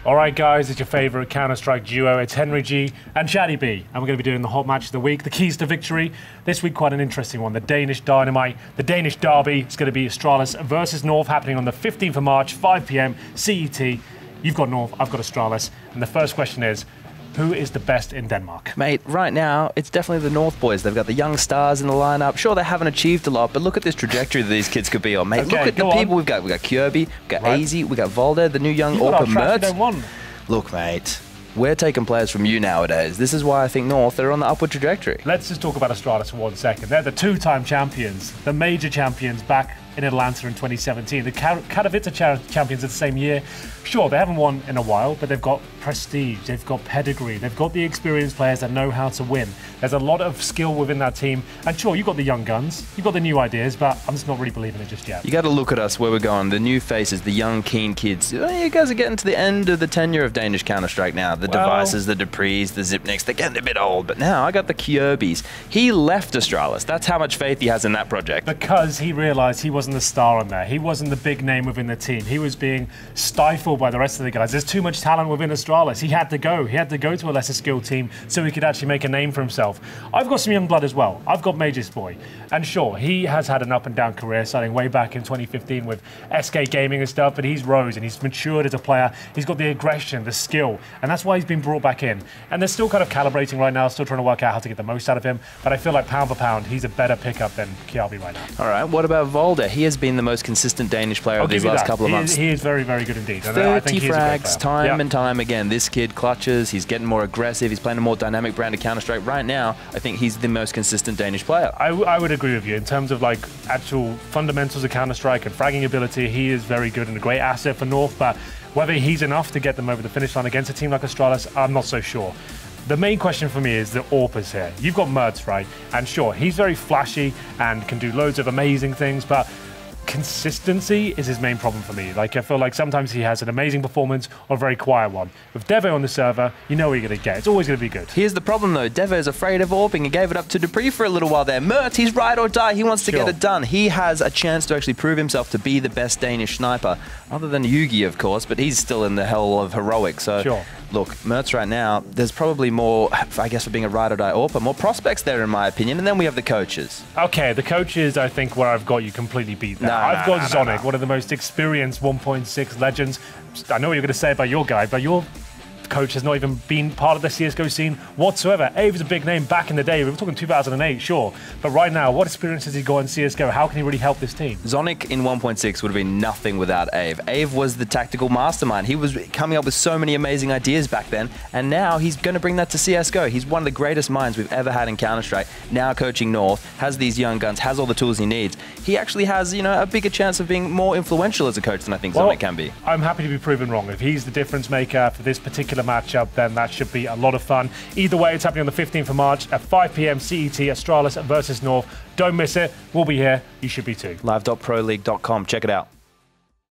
All right, guys, it's your favorite Counter-Strike duo. It's Henry G and Shaddy B, and we're going to be doing the hot match of the week, the keys to victory. This week, quite an interesting one. The Danish Dynamite, the Danish Derby. It's going to be Astralis versus North, happening on the 15th of March, 5 p.m. CET. You've got North, I've got Astralis, and the first question is, who is the best in Denmark? Mate, right now, it's definitely the North boys. They've got the young stars in the lineup. Sure, they haven't achieved a lot, but look at this trajectory that these kids could be on, mate. Okay, look at the people we've got. We've got Kirby, we've got AZ, we've got Volder, the new young Orpa Mert. Look, mate, we're taking players from you nowadays. This is why I think North are on the upward trajectory. Let's just talk about Astralis for 1 second. They're the two-time champions, the major champions back in Atlanta in 2017. The Katowice champions of the same year. Sure, they haven't won in a while, but they've got prestige, they've got pedigree, they've got the experienced players that know how to win. There's a lot of skill within that team. And sure, you've got the young guns, you've got the new ideas, but I'm just not really believing it just yet. You got to look at us where we're going. The new faces, the young, keen kids. You guys are getting to the end of the tenure of Danish Counter-Strike now. The Devices, the Duprees, the Zipniks, they're getting a bit old. But now I got the Kirbys. He left Astralis. That's how much faith he has in that project. Because he realized he wasn't the star on there. He wasn't the big name within the team. He was being stifled by the rest of the guys. There's too much talent within Astralis. He had to go. He had to go to a lesser skilled team so he could actually make a name for himself. I've got some young blood as well. I've got Major's boy. And sure, he has had an up and down career, starting way back in 2015 with SK Gaming and stuff, but he's rose and he's matured as a player. He's got the aggression, the skill, and that's why he's been brought back in. And they're still kind of calibrating right now, still trying to work out how to get the most out of him, but I feel like pound for pound, he's a better pickup than Kiabi right now. All right, what about Volder? He has been the most consistent Danish player of these last couple of months. He is very, very good indeed. 30 frags, time and time again. This kid clutches, he's getting more aggressive, he's playing a more dynamic brand of Counter-Strike. Right now, I think he's the most consistent Danish player. I would agree with you. In terms of like actual fundamentals of Counter-Strike and fragging ability, he is very good and a great asset for North, but whether he's enough to get them over the finish line against a team like Astralis, I'm not so sure. The main question for me is the Orpas here. You've got Mertz, right? And sure, he's very flashy and can do loads of amazing things, but consistency is his main problem for me. Like, I feel like sometimes he has an amazing performance or a very quiet one. With Deve on the server, you know what you're going to get. It's always going to be good. Here's the problem, though. Deve is afraid of AWPing and gave it up to Dupree for a little while there. Mert, he's ride or die. He wants to get it done. He has a chance to actually prove himself to be the best Danish sniper, other than Yugi, of course, but he's still in the hell of heroic. So, look, Mertz right now, there's probably more, I guess, for being a ride or die AWPer, more prospects there, in my opinion, and then we have the coaches. Okay, the coaches, I think, where I've got you completely beat there. I've got Zonic, one of the most experienced 1.6 legends. I know what you're going to say about your guy, but your coach has not even been part of the CSGO scene whatsoever. Abe was a big name back in the day. We were talking 2008, sure. But right now, what experience has he got in CSGO? How can he really help this team? Zonic in 1.6 would have been nothing without Ave. Ave was the tactical mastermind. He was coming up with so many amazing ideas back then, and now he's going to bring that to CSGO. He's one of the greatest minds we've ever had in Counter-Strike. Now coaching North, has these young guns, has all the tools he needs. He actually has, you know, a bigger chance of being more influential as a coach than I think Zonic can be. I'm happy to be proven wrong. If he's the difference maker for this particular matchup, then that should be a lot of fun. Either way, it's happening on the 15th of March at 5 p.m. CET, Astralis versus North. Don't miss it. We'll be here. You should be too. Live.proleague.com. Check it out.